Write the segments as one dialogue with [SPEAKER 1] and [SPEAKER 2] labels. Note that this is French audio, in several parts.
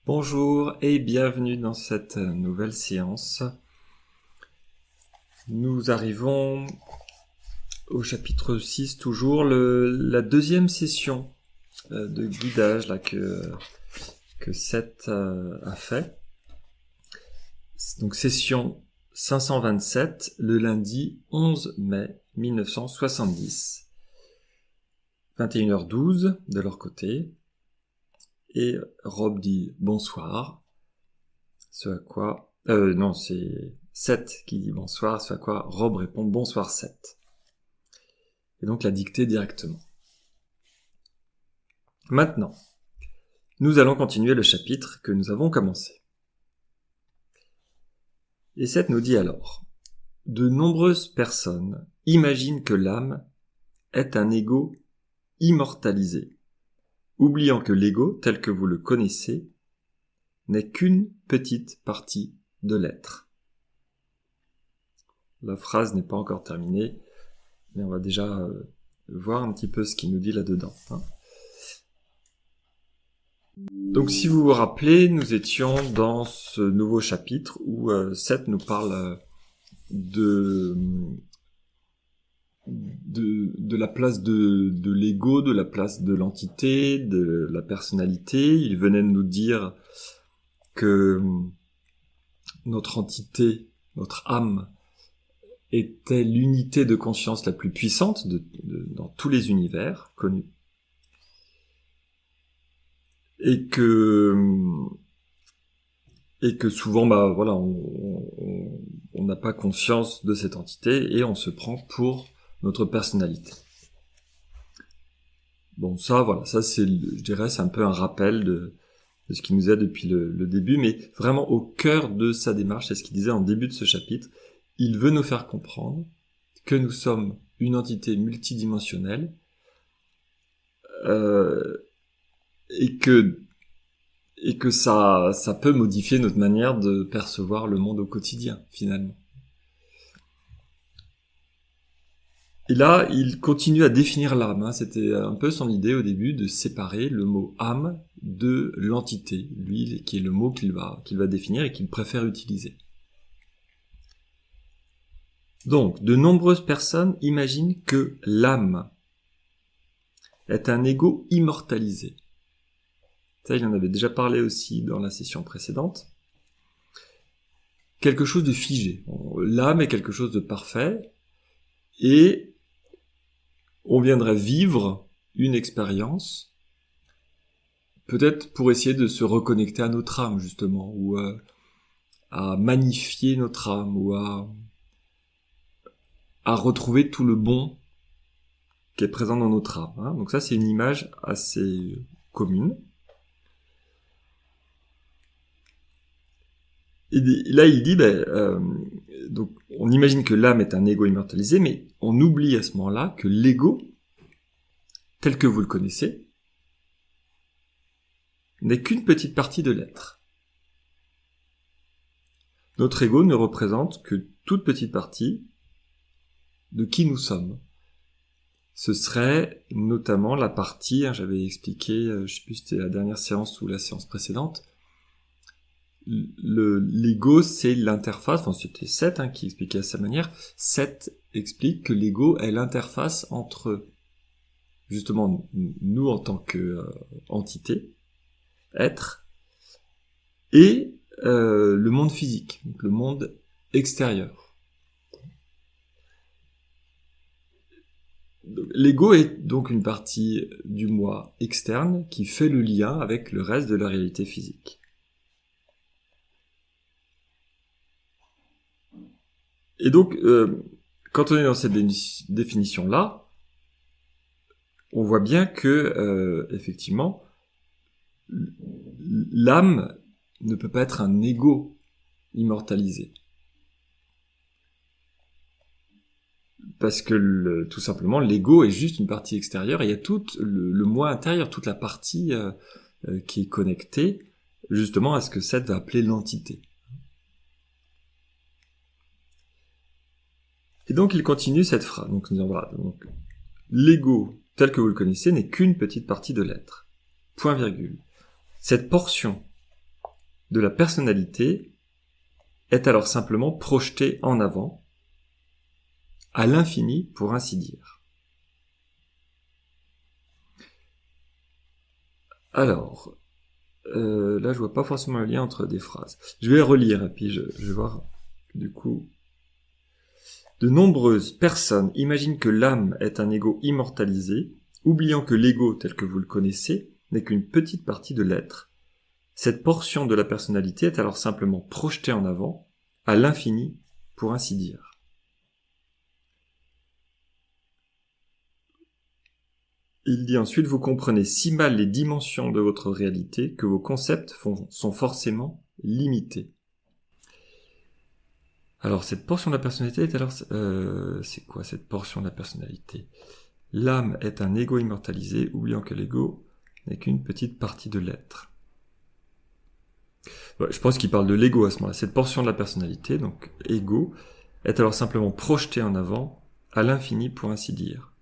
[SPEAKER 1] Bonjour et bienvenue dans cette nouvelle séance. Nous arrivons au chapitre 6, toujours la deuxième session de guidage là, que Seth a fait. Donc session 527, le lundi 11 mai 1970. 21h12 de leur côté. Et Rob dit bonsoir, ce à quoi... non, c'est Seth qui dit bonsoir, ce à quoi Rob répond bonsoir Seth. Et donc la dictée directement. Maintenant, nous allons continuer le chapitre que nous avons commencé. Et Seth nous dit alors, de nombreuses personnes imaginent que l'âme est un ego immortalisé, oubliant que l'ego, tel que vous le connaissez, n'est qu'une petite partie de l'être. La phrase n'est pas encore terminée, mais on va déjà voir un petit peu ce qu'il nous dit là-dedans. Donc si vous vous rappelez, nous étions dans ce nouveau chapitre où Seth nous parle de la place de l'ego, de la place de l'entité, de la personnalité. Il venait de nous dire que notre entité, notre âme, était l'unité de conscience la plus puissante dans tous les univers connus. Et que souvent, voilà, on n'a pas conscience de cette entité et on se prend pour notre personnalité. Bon, ça, voilà, ça c'est, je dirais, c'est un peu un rappel de ce qui nous est depuis le début, mais vraiment au cœur de sa démarche, c'est ce qu'il disait en début de ce chapitre. Il veut nous faire comprendre que nous sommes une entité multidimensionnelle et que ça peut modifier notre manière de percevoir le monde au quotidien, finalement. Et là, il continue à définir l'âme. C'était un peu son idée au début de séparer le mot âme de l'entité, lui, qui est le mot qu'il va définir et qu'il préfère utiliser. Donc, de nombreuses personnes imaginent que l'âme est un ego immortalisé. Ça, il en avait déjà parlé aussi dans la session précédente. Quelque chose de figé. L'âme est quelque chose de parfait et on viendrait vivre une expérience, peut-être pour essayer de se reconnecter à notre âme, justement, ou à magnifier notre âme, ou à retrouver tout le bon qui est présent dans notre âme. Donc ça, c'est une image assez commune. Et là, il dit, donc, on imagine que l'âme est un ego immortalisé, mais on oublie à ce moment-là que l'ego, tel que vous le connaissez, n'est qu'une petite partie de l'être. Notre ego ne représente que toute petite partie de qui nous sommes. Ce serait notamment la partie, j'avais expliqué, je sais plus si c'était la dernière séance ou la séance précédente, l'ego, c'est l'interface, enfin c'était Seth qui expliquait à sa manière. Seth explique que l'ego est l'interface entre, justement, nous en tant que entité, être, et le monde physique, donc le monde extérieur. L'ego est donc une partie du moi externe qui fait le lien avec le reste de la réalité physique. Et donc, quand on est dans cette définition-là, on voit bien que, effectivement, l'âme ne peut pas être un ego immortalisé. Parce que, tout simplement, l'ego est juste une partie extérieure, et il y a tout le moi intérieur, toute la partie qui est connectée, justement, à ce que Seth va appeler l'entité. Et donc il continue cette phrase. Donc, l'ego, tel que vous le connaissez, n'est qu'une petite partie de l'être. Point virgule. Cette portion de la personnalité est alors simplement projetée en avant, à l'infini pour ainsi dire. Alors, là je vois pas forcément le lien entre des phrases. Je vais relire et puis je vais voir du coup. De nombreuses personnes imaginent que l'âme est un ego immortalisé, oubliant que l'ego tel que vous le connaissez n'est qu'une petite partie de l'être. Cette portion de la personnalité est alors simplement projetée en avant, à l'infini, pour ainsi dire. Il dit ensuite, vous comprenez si mal les dimensions de votre réalité que vos concepts sont forcément limités. Alors, cette portion de la personnalité est alors... c'est quoi cette portion de la personnalité ? L'âme est un ego immortalisé, oubliant que l'ego n'est qu'une petite partie de l'être. Ouais, je pense qu'il parle de l'ego à ce moment-là. Cette portion de la personnalité, donc ego, est alors simplement projetée en avant, à l'infini pour ainsi dire.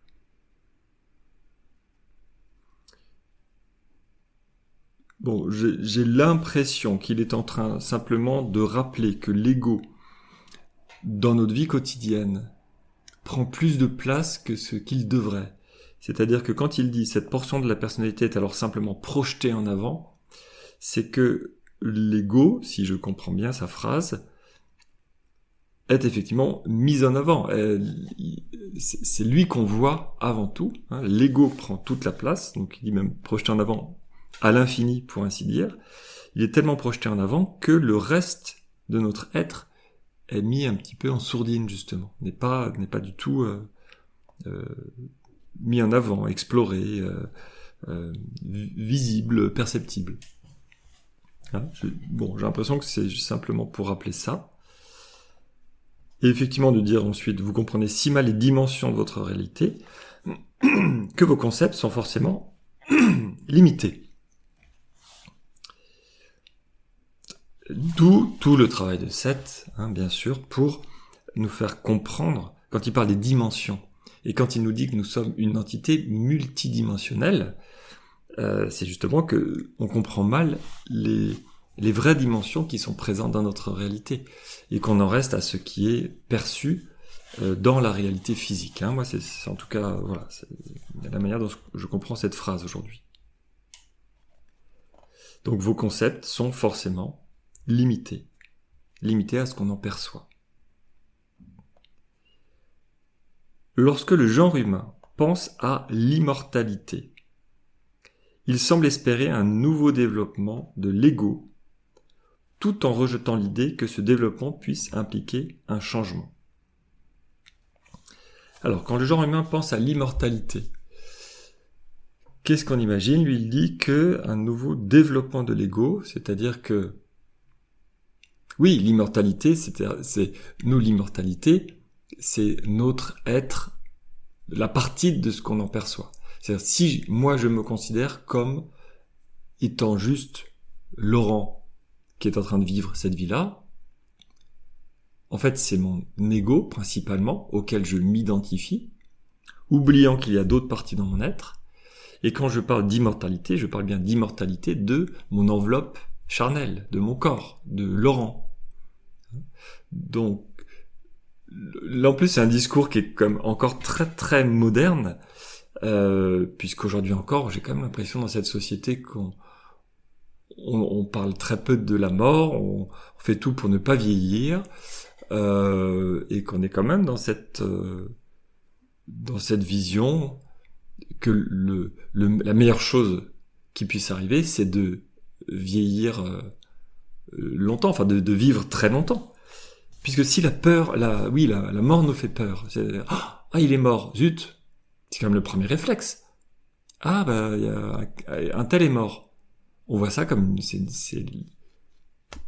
[SPEAKER 1] Bon, j'ai l'impression qu'il est en train simplement de rappeler que l'ego, dans notre vie quotidienne, prend plus de place que ce qu'il devrait. C'est-à-dire que quand il dit cette portion de la personnalité est alors simplement projetée en avant, c'est que l'ego, si je comprends bien sa phrase, est effectivement mis en avant. C'est lui qu'on voit avant tout. Hein. L'ego prend toute la place, donc il dit même projeté en avant à l'infini pour ainsi dire. Il est tellement projeté en avant que le reste de notre être est mis un petit peu en sourdine justement, n'est pas du tout mis en avant, exploré, visible, perceptible. Hein, j'ai l'impression que c'est simplement pour rappeler ça. Et effectivement de dire ensuite, vous comprenez si mal les dimensions de votre réalité que vos concepts sont forcément limités. D'où tout le travail de Seth, bien sûr, pour nous faire comprendre, quand il parle des dimensions, et quand il nous dit que nous sommes une entité multidimensionnelle, c'est justement que on comprend mal les vraies dimensions qui sont présentes dans notre réalité, et qu'on en reste à ce qui est perçu dans la réalité physique. Moi, c'est en tout cas, voilà, c'est la manière dont je comprends cette phrase aujourd'hui. Donc vos concepts sont forcément limités à ce qu'on en perçoit. Lorsque le genre humain pense à l'immortalité, il semble espérer un nouveau développement de l'ego, tout en rejetant l'idée que ce développement puisse impliquer un changement. Alors, quand le genre humain pense à l'immortalité, qu'est-ce qu'on imagine ? Lui, il dit qu'un nouveau développement de l'ego, c'est-à-dire que oui, l'immortalité, l'immortalité, c'est notre être, la partie de ce qu'on en perçoit. C'est-à-dire, si moi je me considère comme étant juste Laurent qui est en train de vivre cette vie-là, en fait, c'est mon ego, principalement, auquel je m'identifie, oubliant qu'il y a d'autres parties dans mon être. Et quand je parle d'immortalité, je parle bien d'immortalité de mon enveloppe charnelle, de mon corps, de Laurent. Donc, là en plus c'est un discours qui est comme encore très très moderne, puisqu'aujourd'hui encore j'ai quand même l'impression dans cette société qu'on parle très peu de la mort, on fait tout pour ne pas vieillir, et qu'on est quand même dans cette vision que la meilleure chose qui puisse arriver, c'est de vieillir longtemps, enfin de vivre très longtemps. Puisque si la mort nous fait peur, il est mort, zut, c'est quand même le premier réflexe. Un tel est mort. On voit ça comme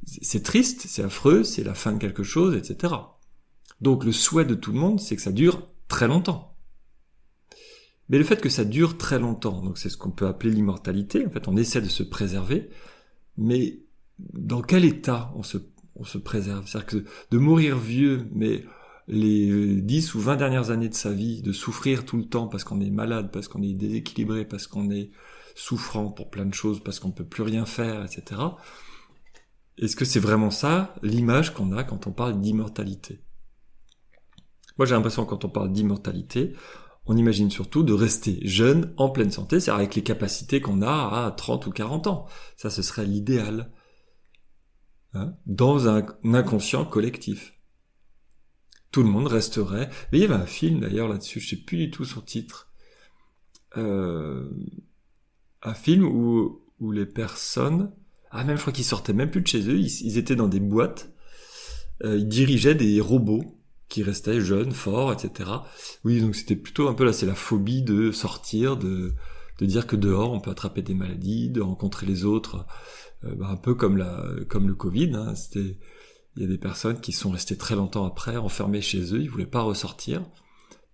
[SPEAKER 1] c'est triste, c'est affreux, c'est la fin de quelque chose, etc. Donc le souhait de tout le monde, c'est que ça dure très longtemps. Mais le fait que ça dure très longtemps, donc c'est ce qu'on peut appeler l'immortalité, en fait on essaie de se préserver, mais dans quel état on se préserve? C'est-à-dire que de mourir vieux, mais les 10 ou 20 dernières années de sa vie, de souffrir tout le temps parce qu'on est malade, parce qu'on est déséquilibré, parce qu'on est souffrant pour plein de choses, parce qu'on ne peut plus rien faire, etc. est-ce que c'est vraiment ça, l'image qu'on a quand on parle d'immortalité? Moi, j'ai l'impression que quand on parle d'immortalité, on imagine surtout de rester jeune, en pleine santé, c'est-à-dire avec les capacités qu'on a à 30 ou 40 ans. Ça, ce serait l'idéal. Hein, dans un inconscient collectif. Tout le monde resterait... Mais il y avait un film d'ailleurs là-dessus, je sais plus du tout son titre. Un film où les personnes... Ah, même je crois qu'ils sortaient même plus de chez eux, ils étaient dans des boîtes, ils dirigeaient des robots qui restaient jeunes, forts, etc. Oui, donc c'était plutôt un peu là, c'est la phobie de sortir, de dire que dehors on peut attraper des maladies, de rencontrer les autres, un peu comme le Covid. Hein, il y a des personnes qui sont restées très longtemps après, enfermées chez eux, ils voulaient pas ressortir,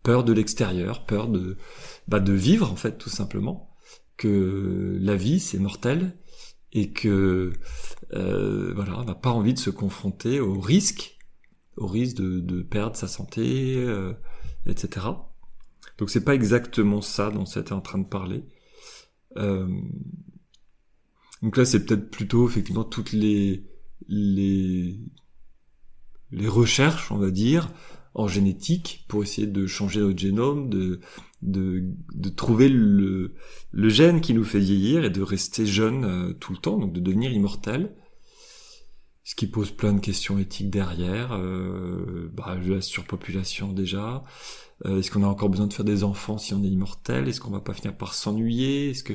[SPEAKER 1] peur de l'extérieur, peur de vivre en fait tout simplement, que la vie c'est mortel et que on n'a pas envie de se confronter au risque de perdre sa santé, etc. Donc c'est pas exactement ça dont c'était en train de parler. Donc là c'est peut-être plutôt effectivement toutes les recherches, on va dire, en génétique pour essayer de changer notre génome, de trouver le gène qui nous fait vieillir et de rester jeune tout le temps, donc de devenir immortel. Ce qui pose plein de questions éthiques derrière, la surpopulation déjà. Est-ce qu'on a encore besoin de faire des enfants si on est immortel? Est-ce qu'on va pas finir par s'ennuyer? Est-ce que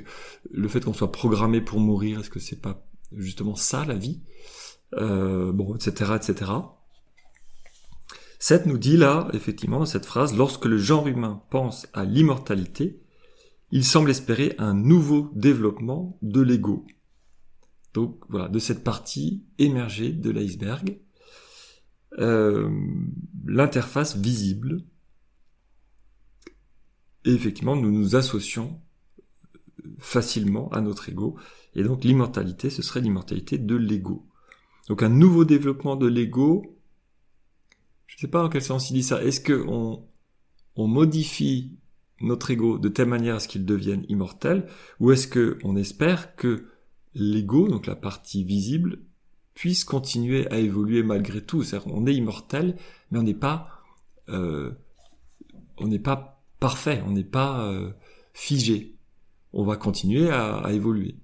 [SPEAKER 1] le fait qu'on soit programmé pour mourir, est-ce que c'est pas justement ça la vie? Etc., etc. Seth nous dit là, effectivement, dans cette phrase, lorsque le genre humain pense à l'immortalité, il semble espérer un nouveau développement de l'ego. Donc voilà, de cette partie émergée de l'iceberg, l'interface visible, et effectivement nous nous associons facilement à notre ego, et donc l'immortalité, ce serait l'immortalité de l'ego. Donc un nouveau développement de l'ego, je ne sais pas dans quel sens il dit ça, est-ce que on modifie notre ego de telle manière à ce qu'il devienne immortel, ou est-ce que on espère que l'ego, donc la partie visible, puisse continuer à évoluer malgré tout. C'est-à-dire qu'on est immortel, mais on n'est pas parfait, on n'est pas figé. On va continuer à évoluer.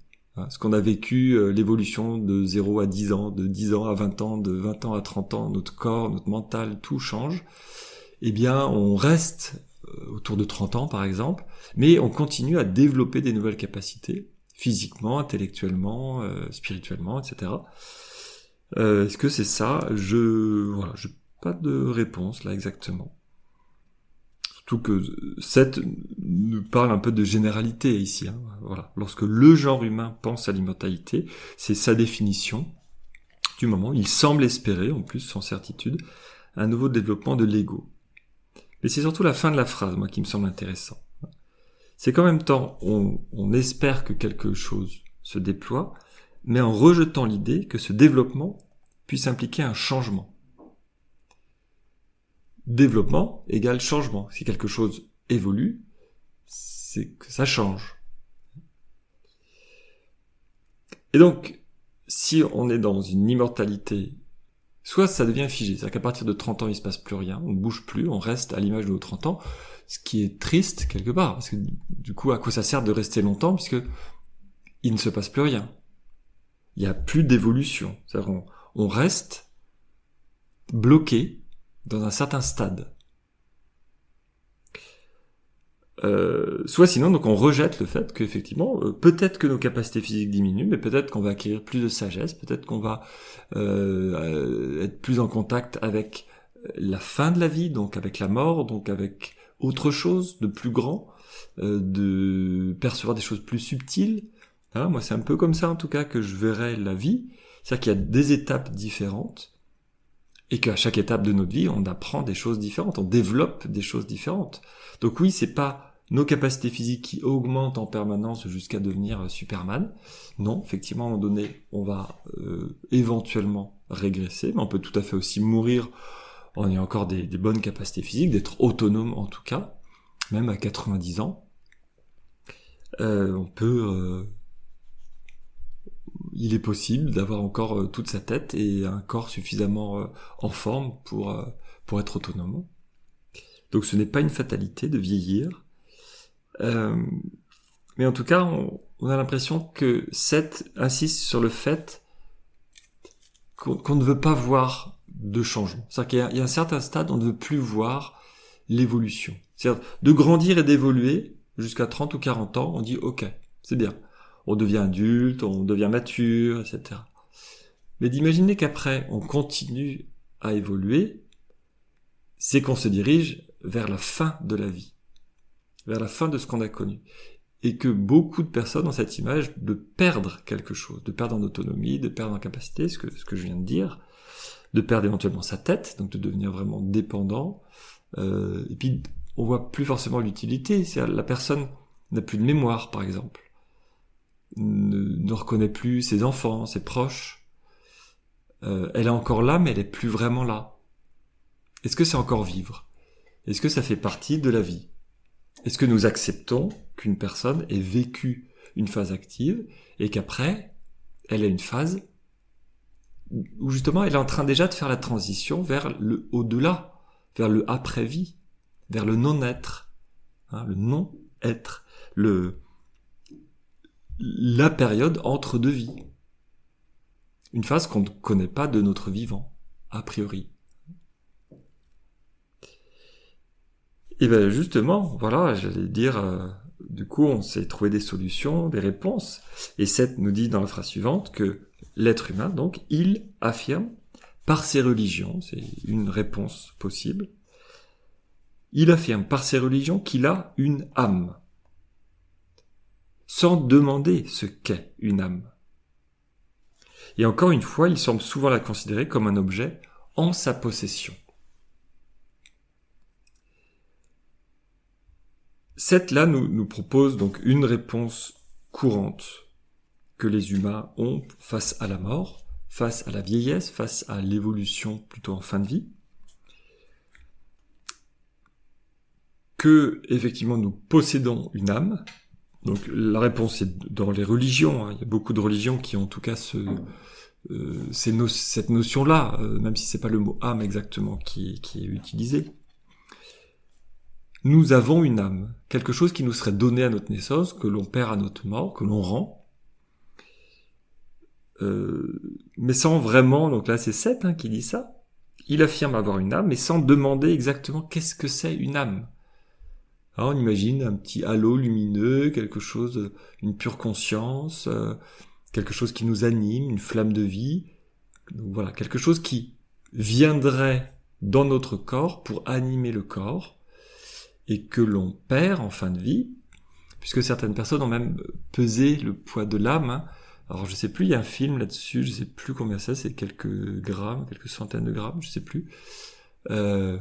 [SPEAKER 1] Ce qu'on a vécu, l'évolution de 0 à 10 ans, de 10 ans à 20 ans, de 20 ans à 30 ans, notre corps, notre mental, tout change. Eh bien, on reste autour de 30 ans, par exemple, mais on continue à développer des nouvelles capacités, physiquement, intellectuellement, spirituellement, etc. Est-ce que c'est ça? Je n'ai pas de réponse là exactement. Surtout que Seth nous parle un peu de généralité ici. Hein. Voilà. Lorsque le genre humain pense à l'immortalité, c'est sa définition du moment. Il semble espérer, en plus sans certitude, un nouveau développement de l'ego. Mais c'est surtout la fin de la phrase, moi, qui me semble intéressant. C'est qu'en même temps, on espère que quelque chose se déploie, mais en rejetant l'idée que ce développement puisse impliquer un changement. Développement égale changement. Si quelque chose évolue, c'est que ça change. Et donc, si on est dans une immortalité, soit ça devient figé, c'est-à-dire qu'à partir de 30 ans, il ne se passe plus rien, on ne bouge plus, on reste à l'image de nos 30 ans, ce qui est triste quelque part, parce que du coup, à quoi ça sert de rester longtemps, puisque il ne se passe plus rien. Il n'y a plus d'évolution. C'est-à-dire on reste bloqué dans un certain stade. Soit sinon, donc on rejette le fait qu'effectivement, peut-être que nos capacités physiques diminuent, mais peut-être qu'on va acquérir plus de sagesse, peut-être qu'on va être plus en contact avec la fin de la vie, donc avec la mort, donc avec autre chose de plus grand, de percevoir des choses plus subtiles. Hein, moi, c'est un peu comme ça, en tout cas, que je verrais la vie. C'est-à-dire qu'il y a des étapes différentes, et qu'à chaque étape de notre vie, on apprend des choses différentes, on développe des choses différentes. Donc oui, c'est pas nos capacités physiques qui augmentent en permanence jusqu'à devenir Superman. Non, effectivement, à un moment donné, on va éventuellement régresser, mais on peut tout à fait aussi mourir en ayant encore des bonnes capacités physiques, d'être autonome en tout cas, même à 90 ans. Il il est possible d'avoir encore toute sa tête et un corps suffisamment en forme pour être autonome. Donc ce n'est pas une fatalité de vieillir. Mais en tout cas, on a l'impression que Seth insiste sur le fait qu'on ne veut pas voir de changement. C'est-à-dire qu'il y a un certain stade, on ne veut plus voir l'évolution. C'est-à-dire de grandir et d'évoluer jusqu'à 30 ou 40 ans, on dit ok, c'est bien. On devient adulte, on devient mature, etc. Mais d'imaginer qu'après, on continue à évoluer, c'est qu'on se dirige vers la fin de la vie, vers la fin de ce qu'on a connu. Et que beaucoup de personnes ont cette image de perdre quelque chose, de perdre en autonomie, de perdre en capacité, ce que je viens de dire, de perdre éventuellement sa tête, donc de devenir vraiment dépendant. Et puis, on voit plus forcément l'utilité. C'est-à-dire, la personne n'a plus de mémoire, par exemple, ne reconnaît plus ses enfants, ses proches. Elle est encore là, mais elle est plus vraiment là. Est-ce que c'est encore vivre ? Est-ce que ça fait partie de la vie ? Est-ce que nous acceptons qu'une personne ait vécu une phase active et qu'après, elle a une phase où justement elle est en train déjà de faire la transition vers le au-delà, vers le après-vie, vers le non-être, le non-être, la période entre deux vies. Une phase qu'on ne connaît pas de notre vivant, a priori. Et bien justement, voilà, j'allais dire, du coup on s'est trouvé des solutions, des réponses. Et Seth nous dit dans la phrase suivante que l'être humain, donc, il affirme par ses religions, c'est une réponse possible, il affirme par ses religions qu'il a une âme, sans demander ce qu'est une âme. Et encore une fois, il semble souvent la considérer comme un objet en sa possession. Seth là nous propose donc une réponse courante que les humains ont face à la mort, face à la vieillesse, face à l'évolution plutôt en fin de vie, que effectivement nous possédons une âme. Donc la réponse est dans les religions. Il y a beaucoup de religions qui ont en tout cas cette notion-là, même si c'est pas le mot âme exactement qui est utilisé. Nous avons une âme, quelque chose qui nous serait donné à notre naissance, que l'on perd à notre mort, que l'on rend, mais sans vraiment, donc là c'est Seth qui dit ça, il affirme avoir une âme, mais sans demander exactement qu'est-ce que c'est une âme. Alors on imagine un petit halo lumineux, quelque chose, une pure conscience, quelque chose qui nous anime, une flamme de vie, donc voilà, quelque chose qui viendrait dans notre corps pour animer le corps, et que l'on perd en fin de vie, puisque certaines personnes ont même pesé le poids de l'âme. Alors je sais plus, il y a un film là-dessus, je sais plus combien c'est quelques grammes, quelques centaines de grammes, je sais plus. Voilà,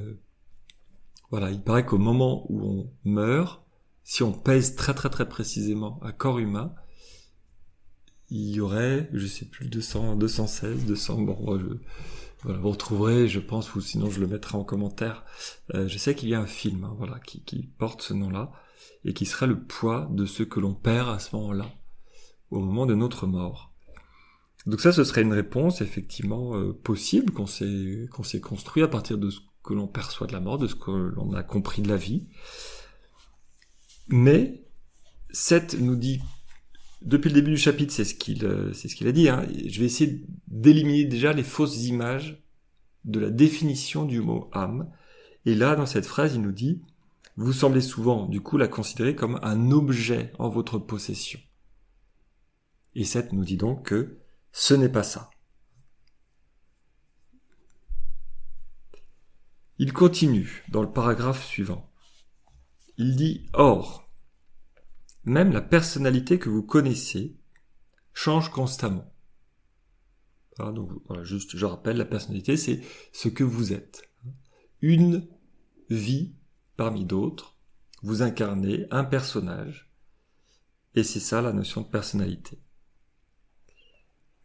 [SPEAKER 1] il paraît qu'au moment où on meurt, si on pèse très très très précisément un corps humain, il y aurait, je sais plus, 216, 200, bon, voilà, vous retrouverez, je pense, ou sinon je le mettrai en commentaire. Je sais qu'il y a un film, voilà, qui porte ce nom-là, et qui sera le poids de ce que l'on perd à ce moment-là, au moment de notre mort. Donc ça, ce serait une réponse effectivement possible qu'on s'est construit à partir de ce que l'on perçoit de la mort, de ce que l'on a compris de la vie. Mais Seth nous dit, depuis le début du chapitre, c'est ce qu'il a dit, je vais essayer d'éliminer déjà les fausses images de la définition du mot âme. Et là, dans cette phrase, il nous dit, vous semblez souvent, du coup, la considérer comme un objet en votre possession. Et Seth nous dit donc que ce n'est pas ça. Il continue dans le paragraphe suivant. Il dit « Or, même la personnalité que vous connaissez change constamment. » Alors, donc, voilà, juste, je rappelle, la personnalité, c'est ce que vous êtes. Une vie parmi d'autres, vous incarnez un personnage, et c'est ça la notion de personnalité.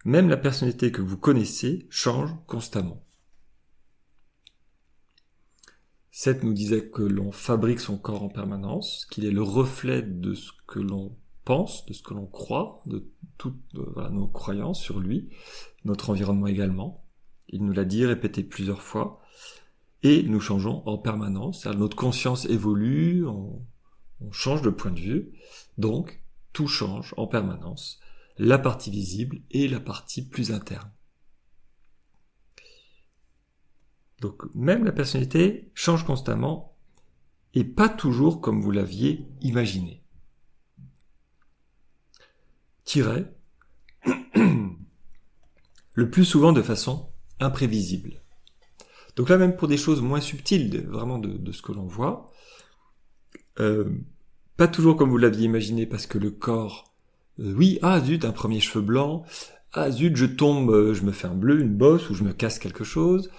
[SPEAKER 1] Même la personnalité que vous connaissez change constamment. Seth nous disait que l'on fabrique son corps en permanence, qu'il est le reflet de ce que l'on pense, de ce que l'on croit, de toutes nos croyances sur lui, notre environnement également. Il nous l'a dit, répété plusieurs fois. Et nous changeons en permanence. C'est-à-dire, notre conscience évolue, on change de point de vue. Donc, tout change en permanence. La partie visible et la partie plus interne. Donc, même la personnalité change constamment et pas toujours comme vous l'aviez imaginé. Le plus souvent de façon imprévisible. Donc là, même pour des choses moins subtiles, vraiment de ce que l'on voit, pas toujours comme vous l'aviez imaginé, parce que le corps, zut, un premier cheveu blanc, zut, je tombe, je me fais un bleu, une bosse, ou je me casse quelque chose,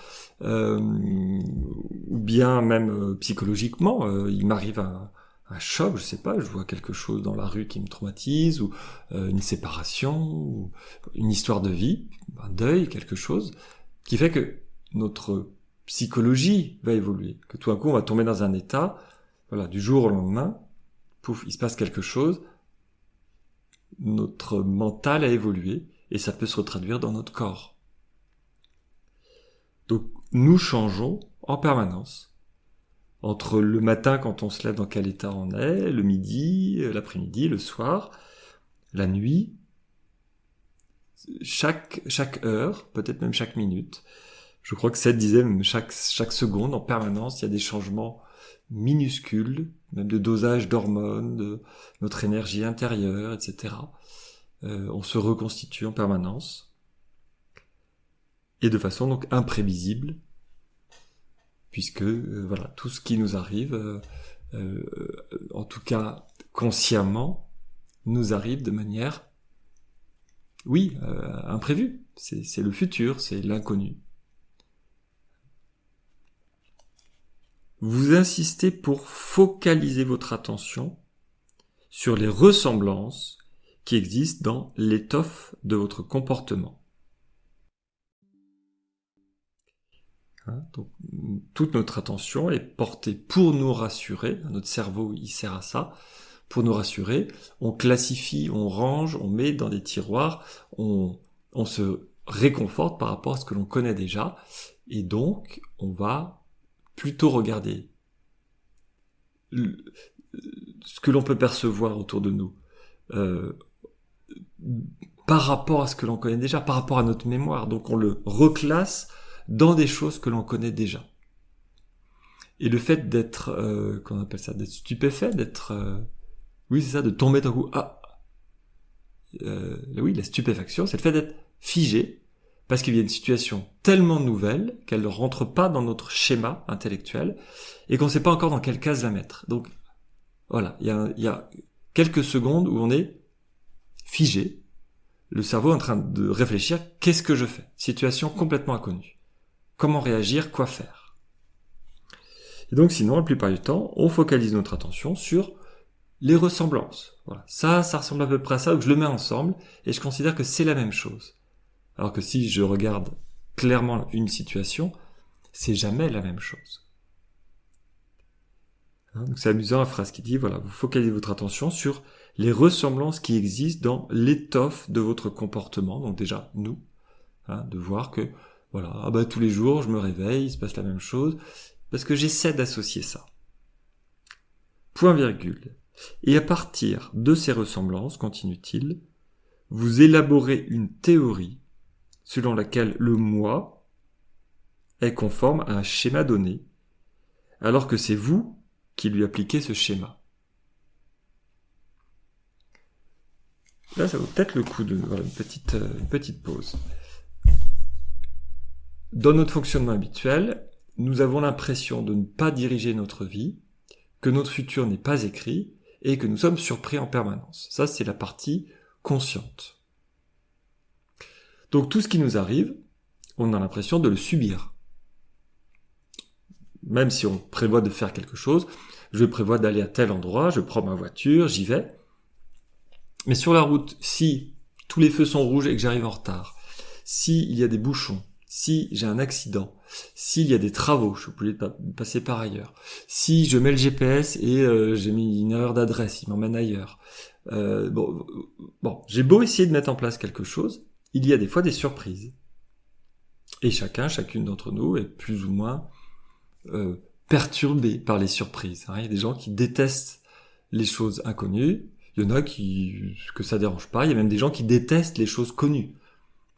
[SPEAKER 1] ou bien même psychologiquement, il m'arrive un choc, je sais pas, je vois quelque chose dans la rue qui me traumatise, ou une séparation, ou une histoire de vie, un deuil, quelque chose, qui fait que notre psychologie va évoluer, que tout d'un coup on va tomber dans un état, du jour au lendemain, pouf, il se passe quelque chose, notre mental a évolué, et ça peut se retraduire dans notre corps. Donc nous changeons en permanence, entre le matin quand on se lève dans quel état on est, le midi, l'après-midi, le soir, la nuit, chaque heure, peut-être même chaque minute. Je crois que Seth disait même chaque seconde, en permanence, il y a des changements minuscules, même de dosage d'hormones, de notre énergie intérieure, etc. On se reconstitue en permanence. Et de façon donc imprévisible, puisque tout ce qui nous arrive, en tout cas consciemment, nous arrive de manière, imprévue. C'est le futur, c'est l'inconnu. Vous insistez pour focaliser votre attention sur les ressemblances qui existent dans l'étoffe de votre comportement. Donc, toute notre attention est portée pour nous rassurer, notre cerveau il sert à ça, pour nous rassurer, on classifie, on range, on met dans des tiroirs, on se réconforte par rapport à ce que l'on connaît déjà, et donc on va plutôt regarder ce que l'on peut percevoir autour de nous, par rapport à ce que l'on connaît déjà, par rapport à notre mémoire, donc on le reclasse dans des choses que l'on connaît déjà. Et le fait d'être, qu'on appelle ça, d'être stupéfait, d'être, c'est ça, de tomber d'un coup, la stupéfaction, c'est le fait d'être figé, parce qu'il y a une situation tellement nouvelle qu'elle ne rentre pas dans notre schéma intellectuel, et qu'on ne sait pas encore dans quelle case la mettre. Donc, voilà, il y a quelques secondes où on est figé, le cerveau est en train de réfléchir, qu'est-ce que je fais? Situation complètement inconnue. Comment réagir? Quoi faire? Et donc sinon, la plupart du temps, on focalise notre attention sur les ressemblances. Voilà. Ça ressemble à peu près à ça, donc je le mets ensemble, et je considère que c'est la même chose. Alors que si je regarde clairement une situation, c'est jamais la même chose. Donc c'est amusant la phrase qui dit, vous focalisez votre attention sur les ressemblances qui existent dans l'étoffe de votre comportement, donc déjà nous, de voir que tous les jours je me réveille, il se passe la même chose, parce que j'essaie d'associer ça. Point virgule. Et à partir de ces ressemblances, continue-t-il, vous élaborez une théorie selon laquelle le moi est conforme à un schéma donné, alors que c'est vous qui lui appliquez ce schéma. Là, ça vaut peut-être le coup de une petite pause. Dans notre fonctionnement habituel, nous avons l'impression de ne pas diriger notre vie, que notre futur n'est pas écrit et que nous sommes surpris en permanence. Ça, c'est la partie consciente. Donc tout ce qui nous arrive, on a l'impression de le subir. Même si on prévoit de faire quelque chose, je prévois d'aller à tel endroit, je prends ma voiture, j'y vais. Mais sur la route, si tous les feux sont rouges et que j'arrive en retard, s'il y a des bouchons, si j'ai un accident, s'il y a des travaux, je suis obligé de passer par ailleurs, si je mets le GPS et j'ai mis une erreur d'adresse, il m'emmène ailleurs, Bon, j'ai beau essayer de mettre en place quelque chose, il y a des fois des surprises. Et chacune d'entre nous est plus ou moins perturbé par les surprises. Il y a des gens qui détestent les choses inconnues, il y en a que ça dérange pas, il y a même des gens qui détestent les choses connues.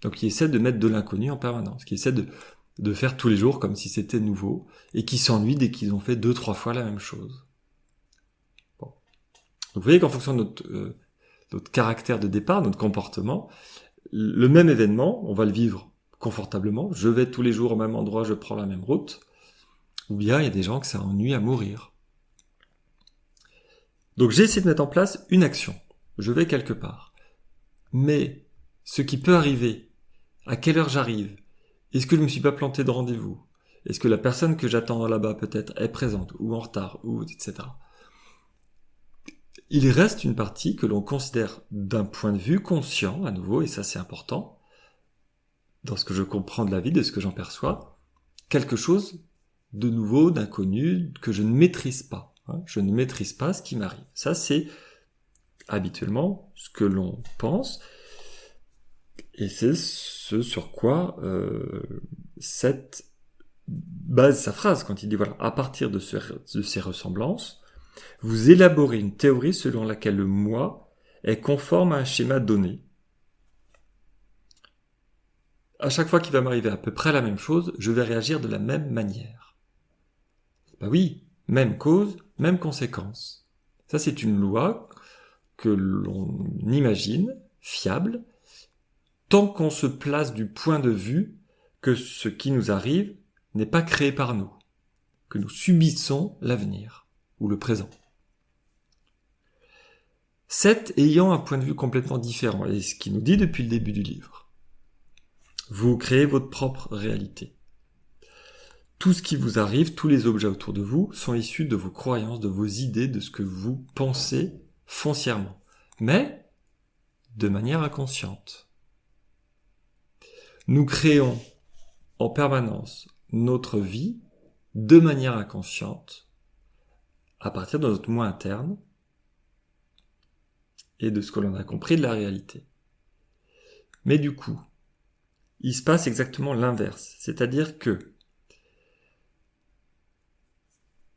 [SPEAKER 1] Donc qui essaient de mettre de l'inconnu en permanence, qui essaient de faire tous les jours comme si c'était nouveau, et qui s'ennuient dès qu'ils ont fait 2-3 fois la même chose. Bon. Donc vous voyez qu'en fonction de notre caractère de départ, notre comportement, le même événement, on va le vivre confortablement, je vais tous les jours au même endroit, je prends la même route, ou bien il y a des gens que ça ennuie à mourir. Donc j'ai essayé de mettre en place une action, je vais quelque part. Mais ce qui peut arriver, à quelle heure j'arrive, est-ce que je ne me suis pas planté de rendez-vous, est-ce que la personne que j'attends là-bas peut-être est présente, ou en retard, ou etc. Il reste une partie que l'on considère d'un point de vue conscient, à nouveau, et ça c'est important, dans ce que je comprends de la vie, de ce que j'en perçois, quelque chose de nouveau, d'inconnu, que je ne maîtrise pas. Je ne maîtrise pas ce qui m'arrive. Ça c'est habituellement ce que l'on pense, et c'est ce sur quoi cette base sa phrase, quand il dit voilà, à partir de ces ressemblances, vous élaborez une théorie selon laquelle le moi est conforme à un schéma donné. À chaque fois qu'il va m'arriver à peu près la même chose, je vais réagir de la même manière. Ben oui, même cause, même conséquence. Ça, c'est une loi que l'on imagine fiable, tant qu'on se place du point de vue que ce qui nous arrive n'est pas créé par nous, que nous subissons l'avenir ou le présent. 7 ayant un point de vue complètement différent, et ce qu'il nous dit depuis le début du livre. Vous créez votre propre réalité. Tout ce qui vous arrive, tous les objets autour de vous, sont issus de vos croyances, de vos idées, de ce que vous pensez foncièrement, mais de manière inconsciente. Nous créons en permanence notre vie de manière inconsciente, à partir de notre moi interne, et de ce que l'on a compris de la réalité. Mais du coup, il se passe exactement l'inverse. C'est-à-dire que,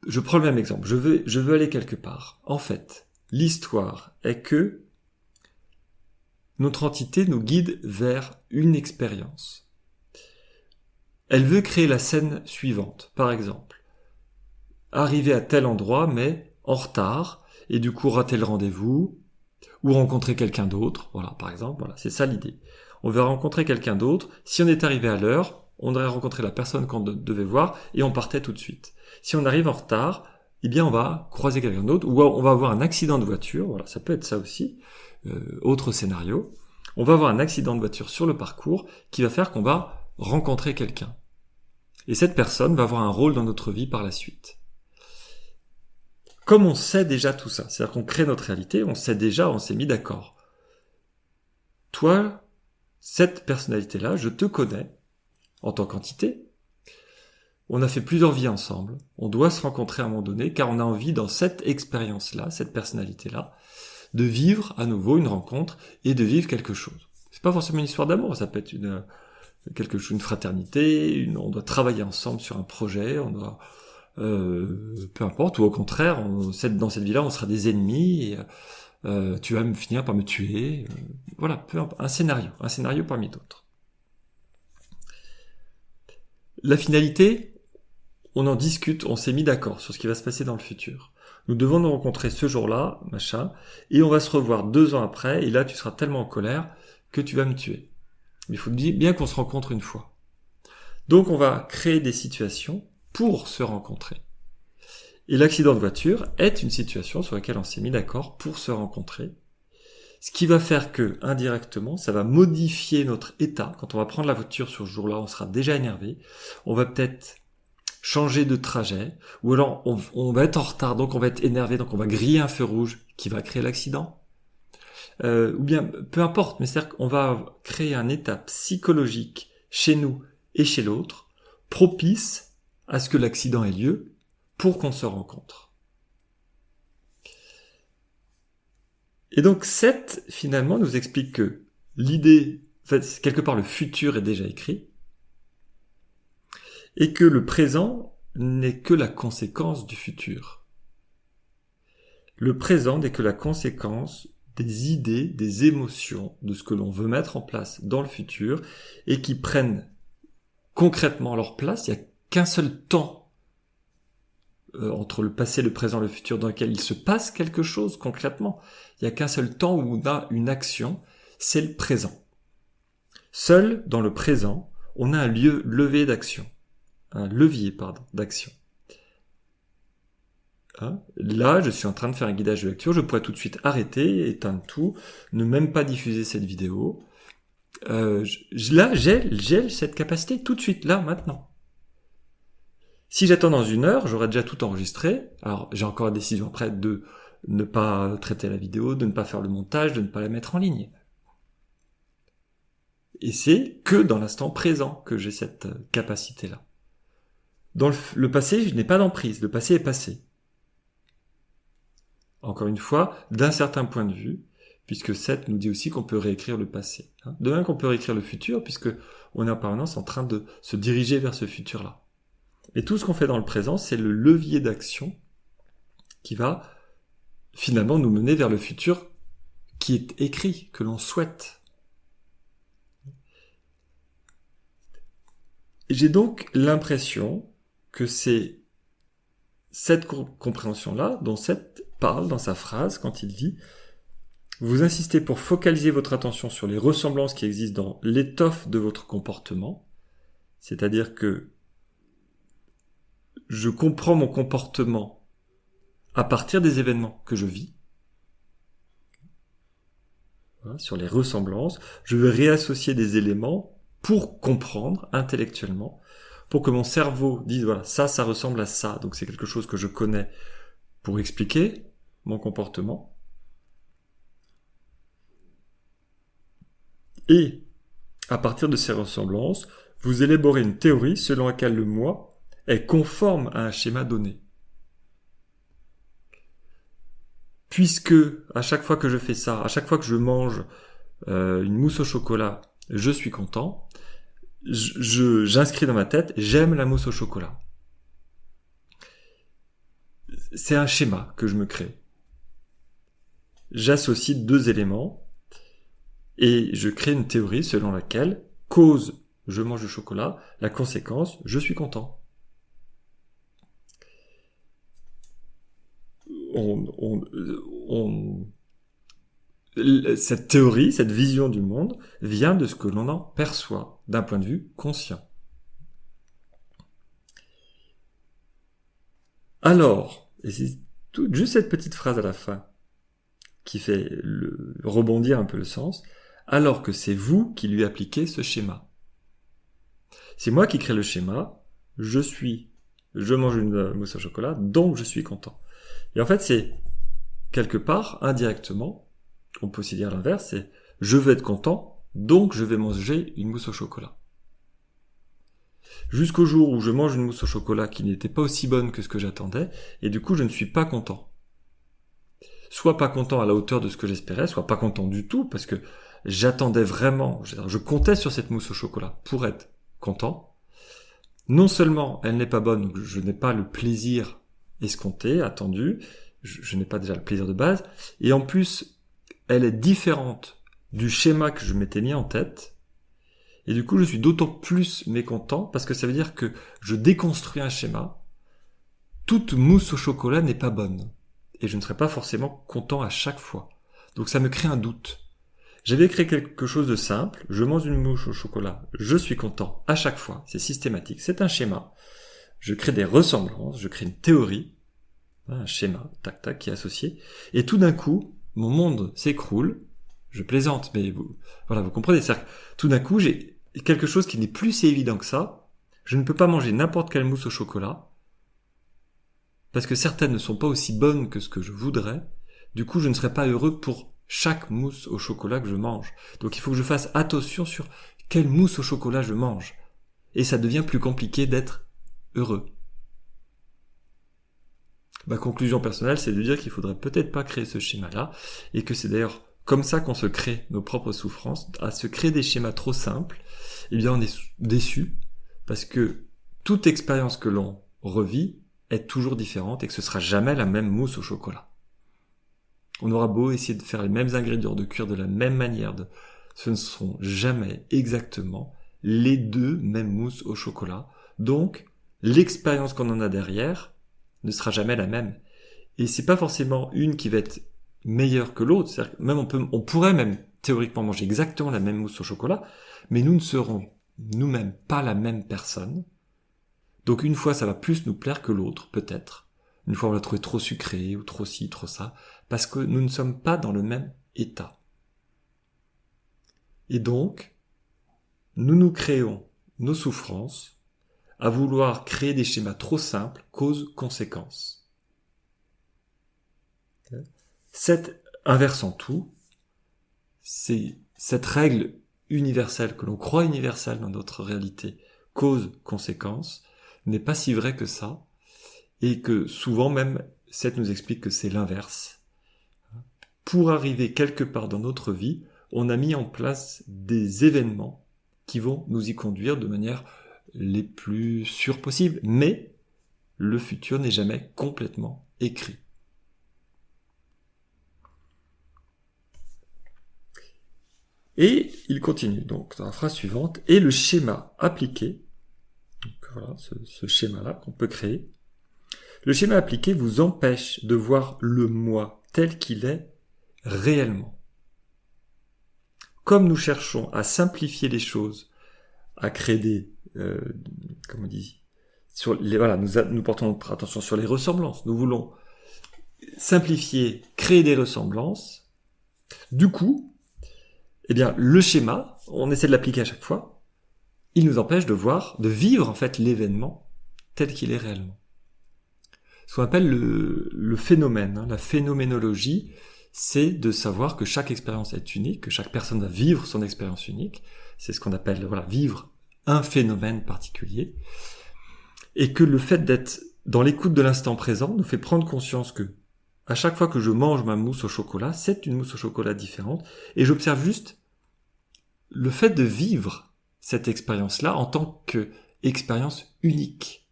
[SPEAKER 1] je prends le même exemple, je veux aller quelque part. En fait, l'histoire est que notre entité nous guide vers une expérience. Elle veut créer la scène suivante, par exemple. Arriver à tel endroit, mais en retard, et du coup rater le rendez-vous, ou rencontrer quelqu'un d'autre, voilà, par exemple, voilà, c'est ça l'idée. On veut rencontrer quelqu'un d'autre, si on est arrivé à l'heure, on aurait rencontré la personne qu'on devait voir, et on partait tout de suite. Si on arrive en retard, eh bien on va croiser quelqu'un d'autre, ou on va avoir un accident de voiture, voilà, ça peut être ça aussi, autre scénario. On va avoir un accident de voiture sur le parcours, qui va faire qu'on va rencontrer quelqu'un. Et cette personne va avoir un rôle dans notre vie par la suite. Comme on sait déjà tout ça, c'est-à-dire qu'on crée notre réalité, on sait déjà, on s'est mis d'accord. Toi, cette personnalité-là, je te connais en tant qu'entité. On a fait plusieurs vies ensemble. On doit se rencontrer à un moment donné, car on a envie, dans cette expérience-là, cette personnalité-là, de vivre à nouveau une rencontre et de vivre quelque chose. C'est pas forcément une histoire d'amour, ça peut être une fraternité, on doit travailler ensemble sur un projet, on doit... peu importe, ou au contraire, dans cette vie-là, on sera des ennemis, et tu vas finir par me tuer. Voilà, peu importe, un scénario parmi d'autres. La finalité, on en discute, on s'est mis d'accord sur ce qui va se passer dans le futur. Nous devons nous rencontrer ce jour-là, machin, et on va se revoir 2 ans après, et là tu seras tellement en colère que tu vas me tuer. Mais il faut bien qu'on se rencontre une fois. Donc on va créer des situations pour se rencontrer. Et l'accident de voiture est une situation sur laquelle on s'est mis d'accord pour se rencontrer. Ce qui va faire que, indirectement, ça va modifier notre état. Quand on va prendre la voiture sur ce jour-là, on sera déjà énervé. On va peut-être changer de trajet. Ou alors, on va être en retard, donc on va être énervé, donc on va griller un feu rouge qui va créer l'accident. Ou bien, peu importe, mais c'est-à-dire qu'on va créer un état psychologique chez nous et chez l'autre, propice à ce que l'accident ait lieu, pour qu'on se rencontre. Et donc 7, finalement, nous explique que l'idée, en fait, quelque part le futur est déjà écrit, et que le présent n'est que la conséquence du futur. Le présent n'est que la conséquence des idées, des émotions, de ce que l'on veut mettre en place dans le futur, et qui prennent concrètement leur place. Il n'y a qu'un seul temps entre le passé, le présent, le futur, dans lequel il se passe quelque chose concrètement. Il n'y a qu'un seul temps où on a une action, c'est le présent. Seul dans le présent, on a un levier d'action. Hein, là, je suis en train de faire un guidage de lecture, je pourrais tout de suite arrêter, éteindre tout, ne même pas diffuser cette vidéo. Là, j'ai cette capacité tout de suite, là, maintenant. Si j'attends dans 1 heure, j'aurai déjà tout enregistré. Alors, j'ai encore la décision après de ne pas traiter la vidéo, de ne pas faire le montage, de ne pas la mettre en ligne. Et c'est que dans l'instant présent que j'ai cette capacité-là. Dans le passé, je n'ai pas d'emprise. Le passé est passé. Encore une fois, d'un certain point de vue, puisque 7 nous dit aussi qu'on peut réécrire le passé. De même qu'on peut réécrire le futur, puisque on est en permanence en train de se diriger vers ce futur-là. Et tout ce qu'on fait dans le présent, c'est le levier d'action qui va finalement nous mener vers le futur qui est écrit, que l'on souhaite. Et j'ai donc l'impression que c'est cette compréhension-là dont Seth parle dans sa phrase quand il dit « Vous insistez pour focaliser votre attention sur les ressemblances qui existent dans l'étoffe de votre comportement, c'est-à-dire que je comprends mon comportement à partir des événements que je vis, voilà, sur les ressemblances, je vais réassocier des éléments pour comprendre intellectuellement, pour que mon cerveau dise voilà, ça ressemble à ça, donc c'est quelque chose que je connais pour expliquer mon comportement. Et à partir de ces ressemblances, vous élaborez une théorie selon laquelle le moi est conforme à un schéma donné. Puisque à chaque fois que je fais ça, à chaque fois que je mange une mousse au chocolat, je suis content, j'inscris dans ma tête, j'aime la mousse au chocolat. C'est un schéma que je me crée. J'associe 2 éléments et je crée une théorie selon laquelle, cause, je mange du chocolat, la conséquence, je suis content. Cette théorie, cette vision du monde vient de ce que l'on en perçoit d'un point de vue conscient. Alors, et c'est juste cette petite phrase à la fin qui fait rebondir un peu le sens, alors que c'est vous qui lui appliquez ce schéma. C'est moi qui crée le schéma, je mange une mousse au chocolat, donc je suis content. Et en fait, c'est quelque part, indirectement, on peut aussi dire l'inverse, c'est je veux être content, donc je vais manger une mousse au chocolat. Jusqu'au jour où je mange une mousse au chocolat qui n'était pas aussi bonne que ce que j'attendais, et du coup je ne suis pas content. Soit pas content à la hauteur de ce que j'espérais, soit pas content du tout, parce que j'attendais vraiment, je comptais sur cette mousse au chocolat pour être content. Non seulement elle n'est pas bonne, donc je n'ai pas le plaisir escompté, attendu, je n'ai pas déjà le plaisir de base, et en plus, elle est différente du schéma que je m'étais mis en tête, et du coup, je suis d'autant plus mécontent, parce que ça veut dire que je déconstruis un schéma, toute mousse au chocolat n'est pas bonne, et je ne serai pas forcément content à chaque fois. Donc ça me crée un doute. J'avais créé quelque chose de simple, je mange une mousse au chocolat, je suis content à chaque fois, c'est systématique, c'est un schéma. Je crée des ressemblances, je crée une théorie, un schéma, tac tac, qui est associé, et tout d'un coup, mon monde s'écroule, je plaisante, mais vous comprenez, c'est-à-dire que tout d'un coup, j'ai quelque chose qui n'est plus si évident que ça, je ne peux pas manger n'importe quelle mousse au chocolat, parce que certaines ne sont pas aussi bonnes que ce que je voudrais, du coup je ne serai pas heureux pour chaque mousse au chocolat que je mange. Donc il faut que je fasse attention sur quelle mousse au chocolat je mange. Et ça devient plus compliqué d'être heureux. Ma conclusion personnelle, c'est de dire qu'il faudrait peut-être pas créer ce schéma-là, et que c'est d'ailleurs comme ça qu'on se crée nos propres souffrances. À se créer des schémas trop simples, eh bien on est déçu, parce que toute expérience que l'on revit est toujours différente, et que ce sera jamais la même mousse au chocolat. On aura beau essayer de faire les mêmes ingrédients, de cuire de la même manière, ce ne seront jamais exactement les deux mêmes mousses au chocolat. Donc, l'expérience qu'on en a derrière ne sera jamais la même. Et c'est pas forcément une qui va être meilleure que l'autre. C'est-à-dire que même on pourrait même théoriquement manger exactement la même mousse au chocolat, mais nous ne serons nous-mêmes pas la même personne. Donc une fois ça va plus nous plaire que l'autre, peut-être. Une fois on va trouver trop sucré, ou trop ci, trop ça, parce que nous ne sommes pas dans le même état. Et donc, nous nous créons nos souffrances à vouloir créer des schémas trop simples, cause-conséquence. Inversant tout, c'est cette règle universelle que l'on croit universelle dans notre réalité, cause-conséquence, n'est pas si vrai que ça, et que souvent même, Seth nous explique que c'est l'inverse. Pour arriver quelque part dans notre vie, on a mis en place des événements qui vont nous y conduire de manière les plus sûres possibles, mais le futur n'est jamais complètement écrit. Et il continue, donc, dans la phrase suivante, et le schéma appliqué, donc voilà, ce schéma-là qu'on peut créer, le schéma appliqué vous empêche de voir le moi tel qu'il est réellement. Comme nous cherchons à simplifier les choses, à créer des, comment on dit, nous portons notre attention sur les ressemblances. Nous voulons simplifier, créer des ressemblances. Du coup, eh bien, le schéma, on essaie de l'appliquer à chaque fois. Il nous empêche de vivre en fait l'événement tel qu'il est réellement. Ce qu'on appelle le phénomène, la phénoménologie, c'est de savoir que chaque expérience est unique, que chaque personne va vivre son expérience unique. C'est ce qu'on appelle vivre un phénomène particulier. Et que le fait d'être dans l'écoute de l'instant présent nous fait prendre conscience que à chaque fois que je mange ma mousse au chocolat, c'est une mousse au chocolat différente. Et j'observe juste le fait de vivre cette expérience-là en tant qu'expérience unique.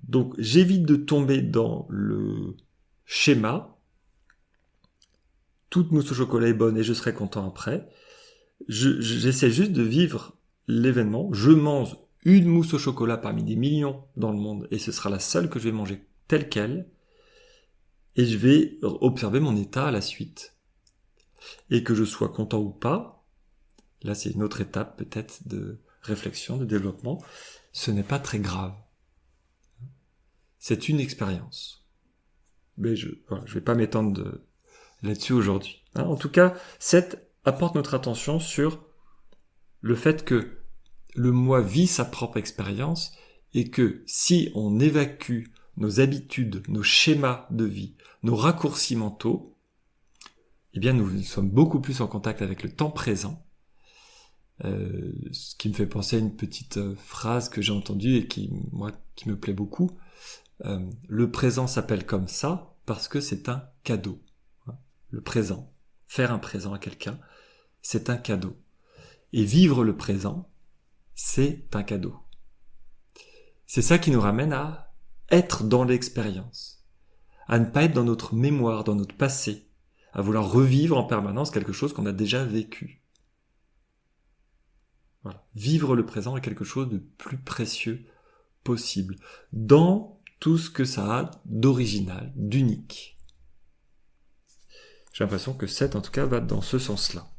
[SPEAKER 1] Donc j'évite de tomber dans le schéma toute mousse au chocolat est bonne et je serai content après. J'essaie juste de vivre l'événement. Je mange une mousse au chocolat parmi des millions dans le monde et ce sera la seule que je vais manger telle qu'elle. Et je vais observer mon état à la suite. Et que je sois content ou pas, là c'est une autre étape peut-être de réflexion, de développement, ce n'est pas très grave. C'est une expérience. Mais je vais pas m'étendre là-dessus aujourd'hui. En tout cas, Seth apporte notre attention sur le fait que le moi vit sa propre expérience et que si on évacue nos habitudes, nos schémas de vie, nos raccourcis mentaux, eh bien nous sommes beaucoup plus en contact avec le temps présent. Ce qui me fait penser à une petite phrase que j'ai entendue et qui me plaît beaucoup. Le présent s'appelle comme ça parce que c'est un cadeau. Le présent, faire un présent à quelqu'un, c'est un cadeau. Et vivre le présent, c'est un cadeau. C'est ça qui nous ramène à être dans l'expérience, à ne pas être dans notre mémoire, dans notre passé, à vouloir revivre en permanence quelque chose qu'on a déjà vécu. Voilà. Vivre le présent est quelque chose de plus précieux possible, dans tout ce que ça a d'original, d'unique. J'ai l'impression que Seth, en tout cas, va dans ce sens-là.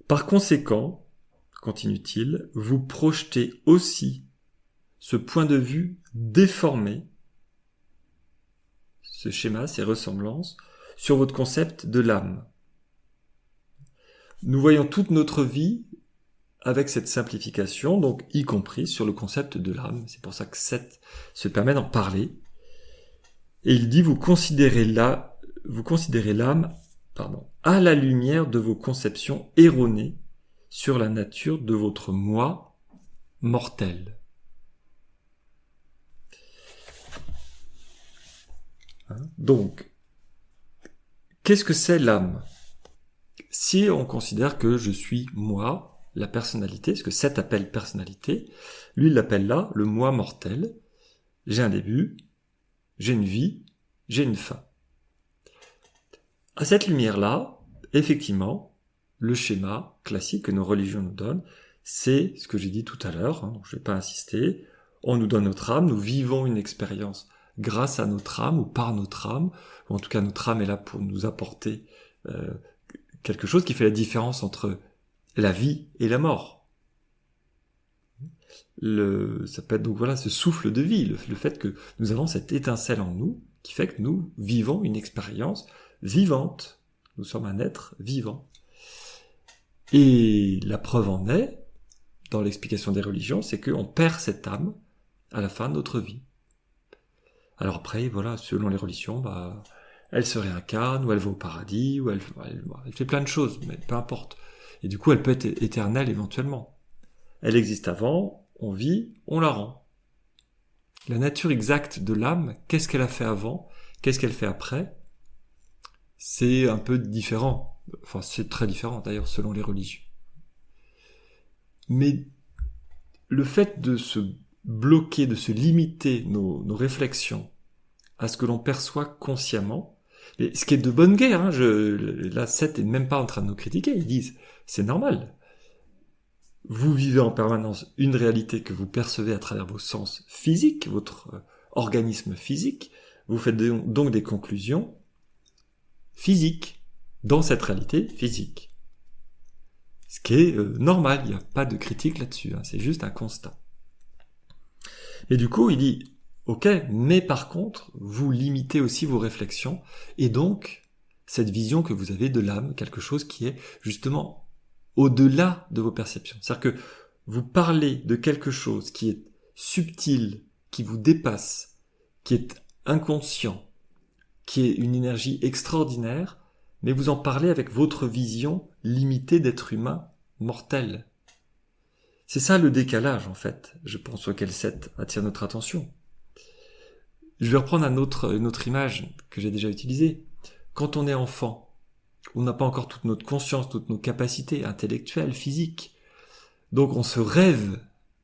[SPEAKER 1] Par conséquent, continue-t-il, vous projetez aussi ce point de vue déformé, ce schéma, ces ressemblances, sur votre concept de l'âme. Nous voyons toute notre vie avec cette simplification, donc y compris sur le concept de l'âme. C'est pour ça que Seth se permet d'en parler. Et il dit, vous considérez l'âme, à la lumière de vos conceptions erronées sur la nature de votre moi mortel. Donc, qu'est-ce que c'est l'âme? Si on considère que je suis moi, la personnalité, ce que Seth appelle personnalité, lui il l'appelle là le moi mortel. J'ai un début, j'ai une vie, j'ai une fin. À cette lumière-là, effectivement, le schéma classique que nos religions nous donnent, c'est ce que j'ai dit tout à l'heure, donc je ne vais pas insister, on nous donne notre âme, nous vivons une expérience grâce à notre âme ou par notre âme, ou en tout cas notre âme est là pour nous apporter quelque chose qui fait la différence entre la vie et la mort. Ça peut être donc voilà ce souffle de vie, le fait que nous avons cette étincelle en nous qui fait que nous vivons une expérience vivante. Nous sommes un être vivant. Et la preuve en est, dans l'explication des religions, c'est qu'on perd cette âme à la fin de notre vie. Alors après, voilà, selon les religions, elle se réincarne, ou elle va au paradis, ou elle fait plein de choses, mais peu importe. Et du coup, elle peut être éternelle éventuellement. Elle existe avant, on vit, on la rend. La nature exacte de l'âme, qu'est-ce qu'elle a fait avant, qu'est-ce qu'elle fait après, c'est un peu différent. Enfin, c'est très différent d'ailleurs selon les religions. Mais le fait de se bloquer, de se limiter nos réflexions à ce que l'on perçoit consciemment, et ce qui est de bonne guerre, là, Seth n'est même pas en train de nous critiquer, ils disent, c'est normal. Vous vivez en permanence une réalité que vous percevez à travers vos sens physiques, votre organisme physique, vous faites donc des conclusions physiques dans cette réalité physique. Ce qui est normal, il n'y a pas de critique là-dessus, c'est juste un constat. Et du coup, il dit, ok, mais par contre, vous limitez aussi vos réflexions, et donc, cette vision que vous avez de l'âme, quelque chose qui est justement au-delà de vos perceptions. C'est-à-dire que vous parlez de quelque chose qui est subtil, qui vous dépasse, qui est inconscient, qui est une énergie extraordinaire, mais vous en parlez avec votre vision limitée d'être humain mortel. C'est ça le décalage, en fait, je pense, auquel Seth attire notre attention. Je vais reprendre une autre image que j'ai déjà utilisée. Quand on est enfant, on n'a pas encore toute notre conscience, toutes nos capacités intellectuelles, physiques. Donc on se rêve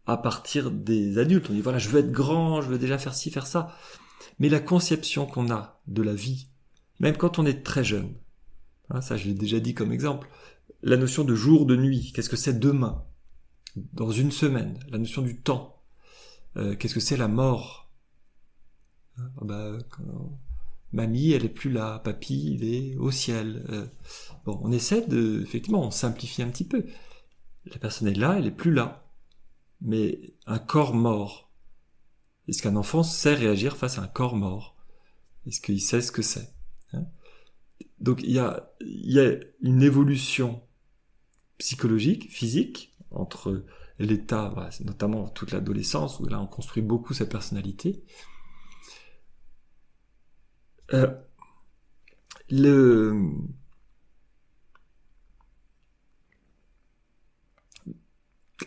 [SPEAKER 1] à partir des adultes. On dit voilà, je veux être grand, je veux déjà faire ci, faire ça. Mais la conception qu'on a de la vie, même quand on est très jeune, ça je l'ai déjà dit comme exemple, la notion de jour, de nuit, qu'est-ce que c'est demain, dans une semaine, la notion du temps, qu'est-ce que c'est la mort, mamie elle est plus là, papy il est au ciel. On essaie effectivement on simplifie un petit peu. La personne est là, elle est plus là, mais un corps mort. Est-ce qu'un enfant sait réagir face à un corps mort? Est-ce qu'il sait ce que c'est? Donc il y a une évolution psychologique, physique, entre l'état, notamment toute l'adolescence, où là on construit beaucoup sa personnalité.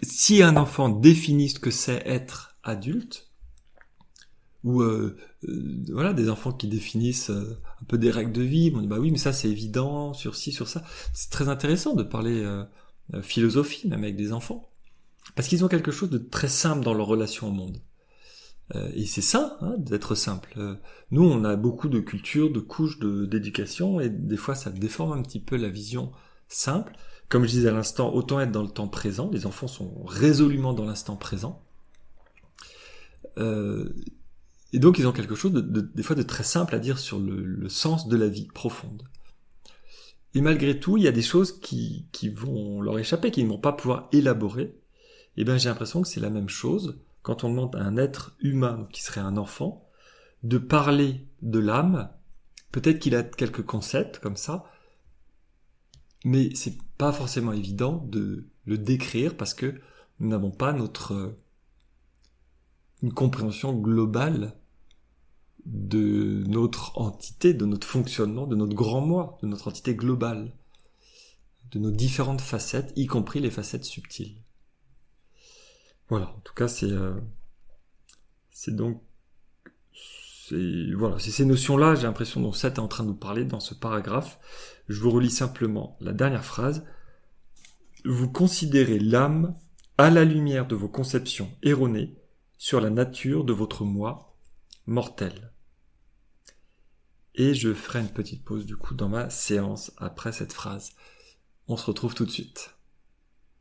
[SPEAKER 1] Si un enfant définit ce que c'est être adulte, ou des enfants qui définissent un peu des règles de vie, on dit oui mais ça c'est évident, sur ci, sur ça. C'est très intéressant de parler philosophie même avec des enfants, parce qu'ils ont quelque chose de très simple dans leur relation au monde. Et c'est ça, d'être simple. Nous on a beaucoup de culture, de couches d'éducation, et des fois ça déforme un petit peu la vision simple. Comme je disais à l'instant, autant être dans le temps présent, les enfants sont résolument dans l'instant présent. Et donc ils ont quelque chose des fois de très simple à dire sur le sens de la vie profonde. Et malgré tout, il y a des choses qui vont leur échapper, qui ne vont pas pouvoir élaborer. Et bien j'ai l'impression que c'est la même chose quand on demande à un être humain, qui serait un enfant, de parler de l'âme. Peut-être qu'il a quelques concepts comme ça, mais c'est pas forcément évident de le décrire parce que nous n'avons pas une compréhension globale de notre entité, de notre fonctionnement, de notre grand moi, de notre entité globale, de nos différentes facettes, y compris les facettes subtiles. Voilà, en tout cas c'est donc c'est ces notions-là, j'ai l'impression, dont Seth est en train de nous parler dans ce paragraphe. Je vous relis simplement la dernière phrase. Vous considérez l'âme à la lumière de vos conceptions erronées sur la nature de votre moi mortel. Et je ferai une petite pause du coup dans ma séance après cette phrase. On se retrouve tout de suite.